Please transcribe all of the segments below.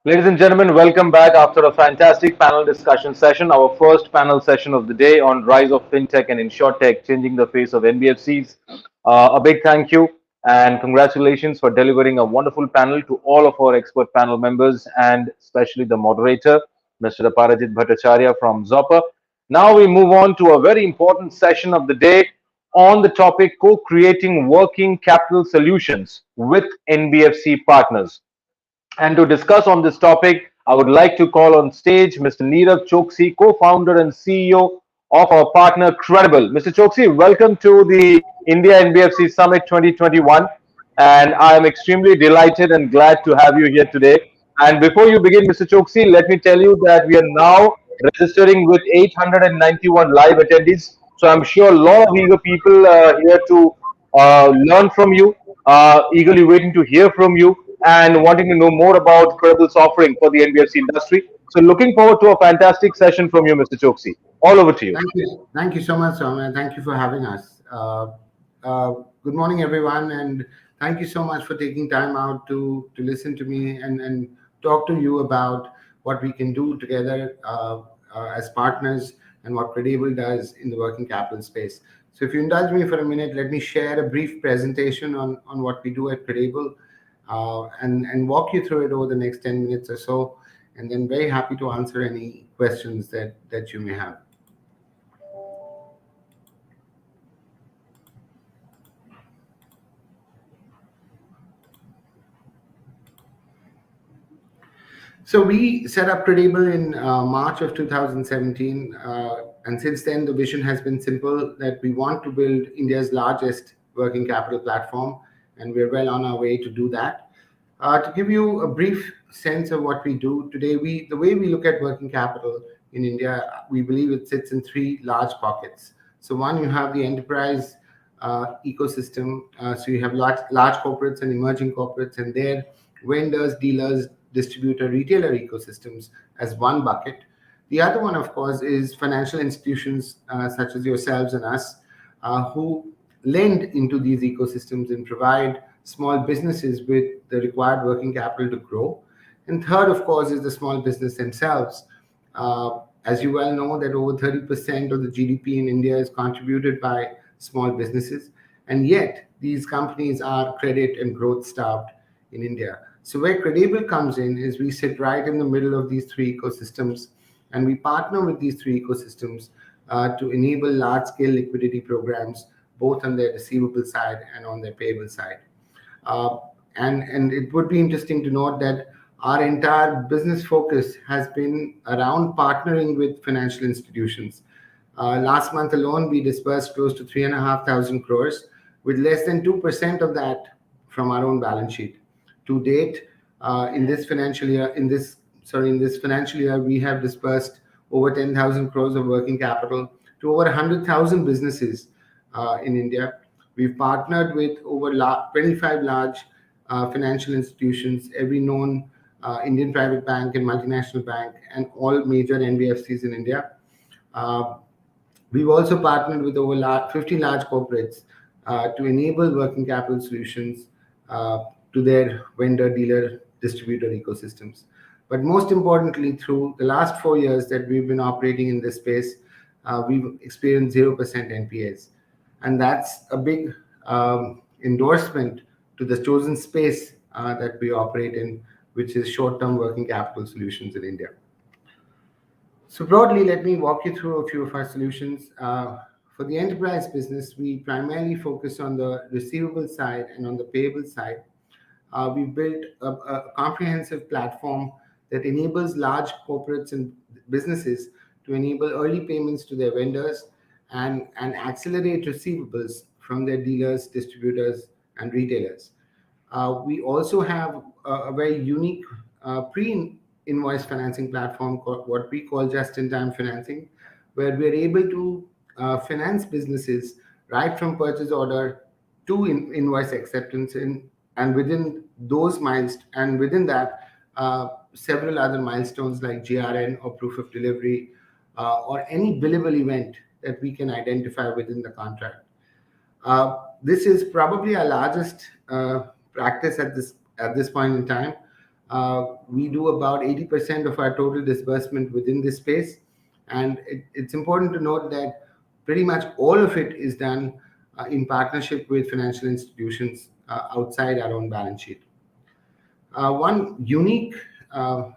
Ladies and gentlemen, welcome back after a fantastic panel discussion session, our first panel session of the day on rise of fintech and insurtech changing the face of NBFCs. A big thank you and congratulations for delivering a wonderful panel to all of our expert panel members and especially the moderator, Mr. Aparajit Bhattacharya from Zopper. Now we move on to a very important session of the day on the topic co-creating working capital solutions with NBFC partners. And to discuss on this topic, I would like to call on stage Mr. Neerav Choksi, co-founder and CEO of our partner Credable. Mr. Choksi, welcome to the India NBFC Summit 2021. And I am extremely delighted and glad to have you here today. And before you begin, Mr. Choksi, let me tell you that we are now registering with 891 live attendees. So I'm sure a lot of eager people are here to learn from you, eagerly waiting to hear from you and wanting to know more about Credible's offering for the NBFC industry. So looking forward to a fantastic session from you, Mr. Choksi. All over to you. Thank you so much, Tom, and thank you for having us. Good morning, everyone, and thank you so much for taking time out to listen to me and talk to you about what we can do together as partners and what Credable does in the working capital space. So if you indulge me for a minute, let me share a brief presentation on what we do at Credable and walk you through it over the next 10 minutes or so, and then very happy to answer any questions that you may have. So we set up Credable in March of 2017, and since then the vision has been simple, that we want to build India's largest working capital platform, and we're well on our way to do that. To give you a brief sense of what we do today, the way we look at working capital in India, we believe it sits in three large pockets. So one, you have the enterprise ecosystem. So you have large corporates and emerging corporates, and their vendors, dealers, distributor, retailer ecosystems as one bucket. The other one, of course, is financial institutions such as yourselves and us, who lend into these ecosystems and provide small businesses with the required working capital to grow. And third, of course, is the small business themselves. As you well know, that over 30% of the GDP in India is contributed by small businesses, and yet these companies are credit and growth starved in India. So where Credable comes in is we sit right in the middle of these three ecosystems, and we partner with these three ecosystems to enable large-scale liquidity programs, both on their receivable side and on their payable side. And it would be interesting to note that our entire business focus has been around partnering with financial institutions. Last month alone, we disbursed close to 3,500 crores, with less than 2% of that from our own balance sheet. To date, in this financial year, we have disbursed over 10,000 crores of working capital to over 100,000 businesses in India. We've partnered with over 25 large financial institutions, every known Indian private bank and multinational bank, and all major NBFCs in India. We've also partnered with over 50 large corporates to enable working capital solutions to their vendor, dealer, distributor ecosystems. But most importantly, through the last 4 years that we've been operating in this space, we've experienced 0% NPAs. And that's a big endorsement to the chosen space that we operate in, which is short-term working capital solutions in India. So broadly, let me walk you through a few of our solutions. For the enterprise business, we primarily focus on the receivable side and on the payable side. We built a comprehensive platform that enables large corporates and businesses to enable early payments to their vendors and accelerate receivables from their dealers, distributors, and retailers. We also have a very unique pre-invoice financing platform called what we call just-in-time financing, where we're able to finance businesses right from purchase order to invoice acceptance and within those milestones, and within that, several other milestones like GRN or proof of delivery or any billable event that we can identify within the contract. This is probably our largest practice at this point in time. We do about 80% of our total disbursement within this space. And it's important to note that pretty much all of it is done in partnership with financial institutions outside our own balance sheet. One unique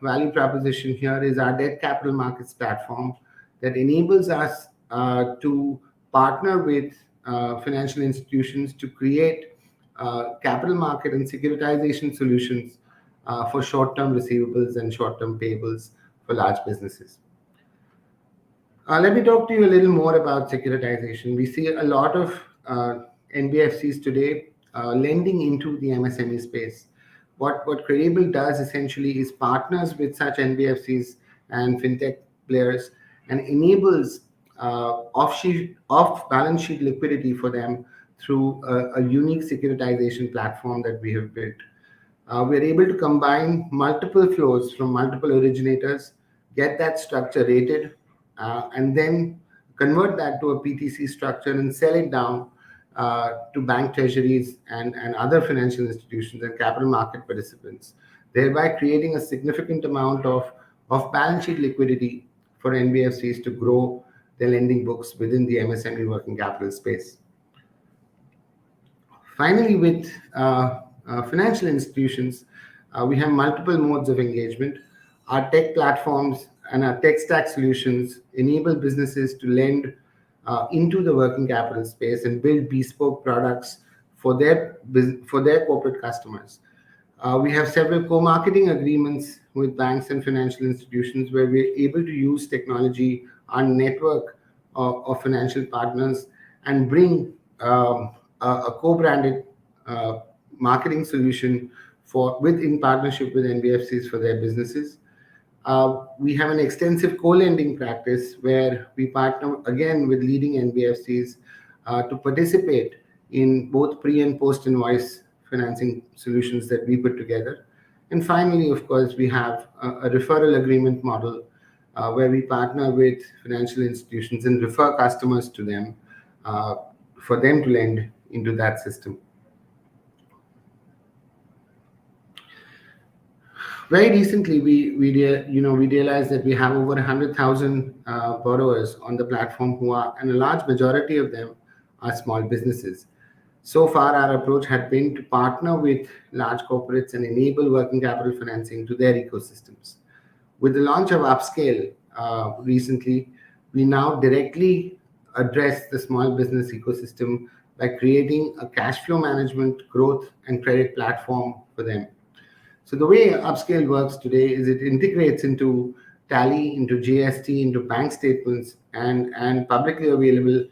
value proposition here is our debt capital markets platform that enables us to partner with financial institutions to create capital market and securitization solutions for short-term receivables and short-term payables for large businesses. Let me talk to you a little more about securitization. We see a lot of NBFCs today lending into the MSME space. What Credable does essentially is partners with such NBFCs and fintech players and enables off-balance sheet liquidity for them through a unique securitization platform that we have built. We're able to combine multiple flows from multiple originators, get that structure rated, and then convert that to a PTC structure and sell it down to bank treasuries and other financial institutions and capital market participants, thereby creating a significant amount of balance sheet liquidity for NBFCs to grow their lending books within the MSME working capital space. Finally, with financial institutions, we have multiple modes of engagement. Our tech platforms and our tech stack solutions enable businesses to lend into the working capital space and build bespoke products for their corporate customers. We have several co-marketing agreements with banks and financial institutions where we're able to use technology, our network of financial partners, and bring a co-branded marketing solution in partnership with NBFCs for their businesses. We have an extensive co-lending practice where we partner again with leading NBFCs to participate in both pre and post invoice financing solutions that we put together. And finally, of course, we have a referral agreement model where we partner with financial institutions and refer customers to them for them to lend into that system. Very recently, we realized that we have over 100,000 borrowers on the platform and a large majority of them are small businesses. So far, our approach had been to partner with large corporates and enable working capital financing to their ecosystems. With the launch of Upscale recently, we now directly address the small business ecosystem by creating a cash flow management, growth, and credit platform for them. So the way Upscale works today is it integrates into Tally, into GST, into bank statements, and publicly available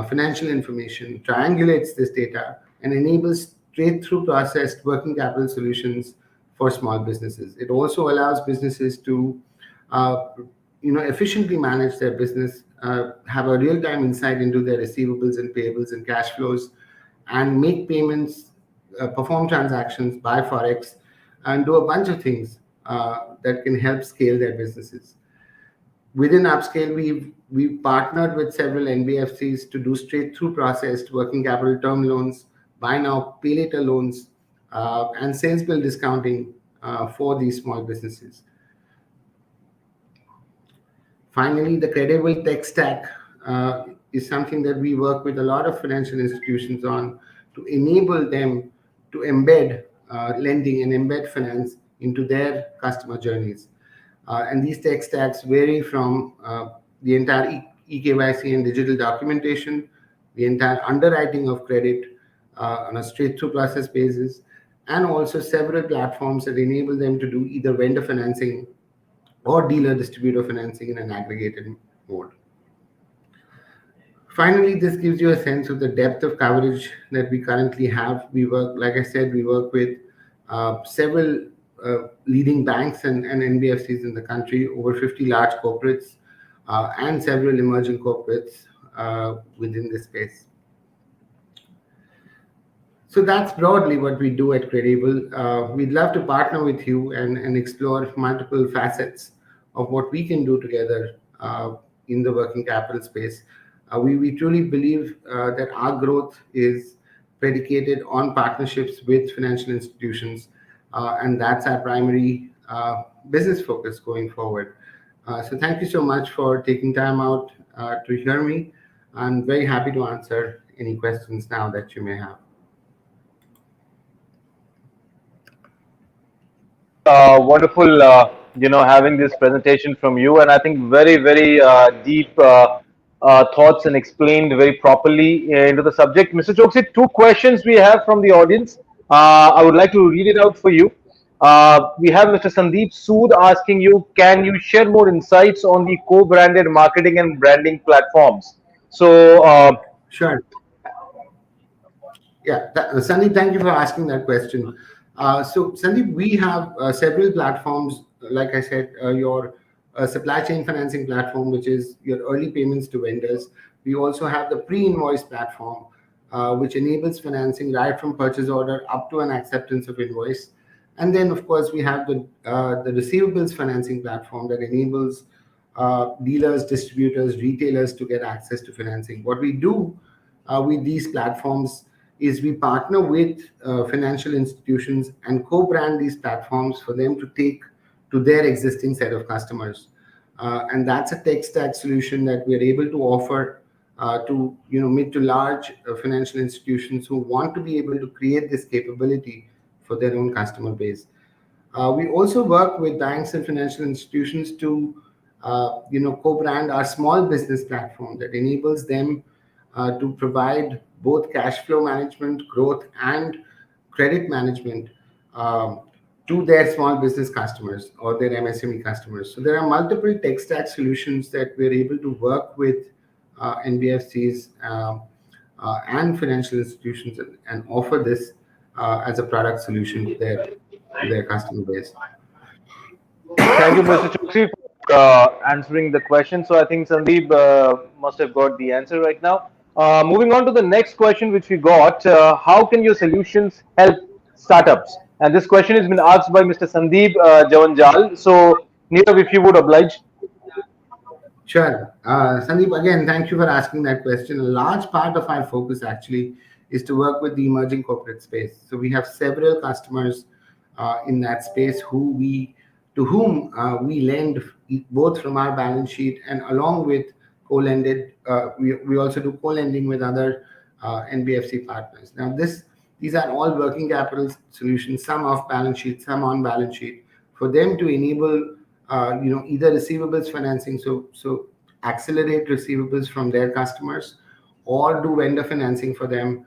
financial information, triangulates this data, and enables straight-through processed working capital solutions for small businesses. It also allows businesses to efficiently manage their business, have a real-time insight into their receivables and payables and cash flows, and make payments, perform transactions, buy forex, and do a bunch of things that can help scale their businesses. Within Upscale, we've partnered with several NBFCs to do straight-through processed working capital term loans, buy now, pay later loans, and sales bill discounting for these small businesses. Finally, the Credable tech stack is something that we work with a lot of financial institutions on to enable them to embed lending and embed finance into their customer journeys. And these tech stacks vary from the entire eKYC and digital documentation, the entire underwriting of credit on a straight-through process basis, and also several platforms that enable them to do either vendor financing or dealer distributor financing in an aggregated mode. Finally, this gives you a sense of the depth of coverage that we currently have. We work, like I said, we work with several leading banks and NBFCs in the country, over 50 large corporates, and several emerging corporates within this space. So that's broadly what we do at Credable. We'd love to partner with you and explore multiple facets of what we can do together in the working capital space. We truly believe that our growth is predicated on partnerships with financial institutions and that's our primary business focus going forward. So thank you so much for taking time out to hear me. I'm very happy to answer any questions now that you may have. Wonderful, having this presentation from you, and I think very, very deep thoughts and explained very properly into the subject. Mr. Choksi, two questions we have from the audience. I would like to read it out for you. We have Mr. Sandeep Sood asking you, can you share more insights on the co-branded marketing and branding platforms? So, Sure. Yeah, Sandeep, thank you for asking that question. So, Sandeep, we have several platforms. Like I said, your supply chain financing platform, which is your early payments to vendors. We also have the pre-invoice platform, which enables financing right from purchase order up to an acceptance of invoice. And then, of course, we have the receivables financing platform that enables dealers, distributors, retailers to get access to financing. What we do with these platforms is we partner with financial institutions and co-brand these platforms for them to take to their existing set of customers. And that's a tech stack solution that we are able to offer to mid to large financial institutions who want to be able to create this capability for their own customer base. We also work with banks and financial institutions to, co-brand our small business platform that enables them to provide both cash flow management, growth, and credit management um, to their small business customers or their MSME customers. So there are multiple tech stack solutions that we're able to work with NBFCs and financial institutions and offer this as a product solution to their customer base. thank you, Mr. Choksi, for answering the question. So I think Sandeep must have got the answer right now. Moving on to the next question, which we got, how can your solutions help startups? And this question has been asked by Mr. Sandeep Javanjal. So, Nirav, if you would oblige. Sure. Sandeep, again, thank you for asking that question. A large part of our focus actually is to work with the emerging corporate space. So we have several customers in that space to whom we lend both from our balance sheet and along with co-lended. We also do co-lending with other NBFC partners. Now, these are all working capital solutions, some off balance sheet, some on balance sheet, for them to enable either receivables financing, so accelerate receivables from their customers, or do vendor financing for them,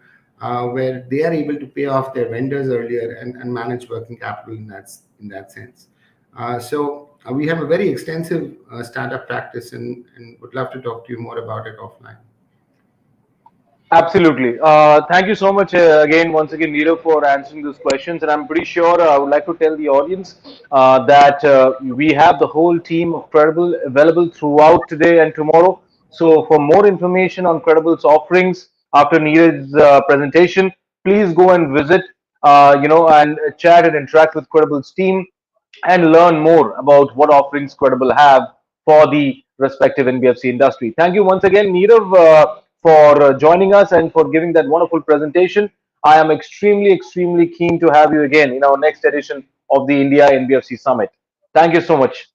where they are able to pay off their vendors earlier and manage working capital in that sense. So we have a very extensive startup practice and would love to talk to you more about it offline. Absolutely. Thank you so much again, once again, Neerav, for answering those questions. And I'm pretty sure I would like to tell the audience that we have the whole team of Credible available throughout today and tomorrow. So, for more information on Credible's offerings after Neerav's presentation, please go and visit, and chat and interact with Credible's team and learn more about what offerings Credible have for the respective NBFC industry. Thank you once again, Neerav, for joining us and for giving that wonderful presentation. I am extremely, extremely keen to have you again in our next edition of the India NBFC Summit. Thank you so much.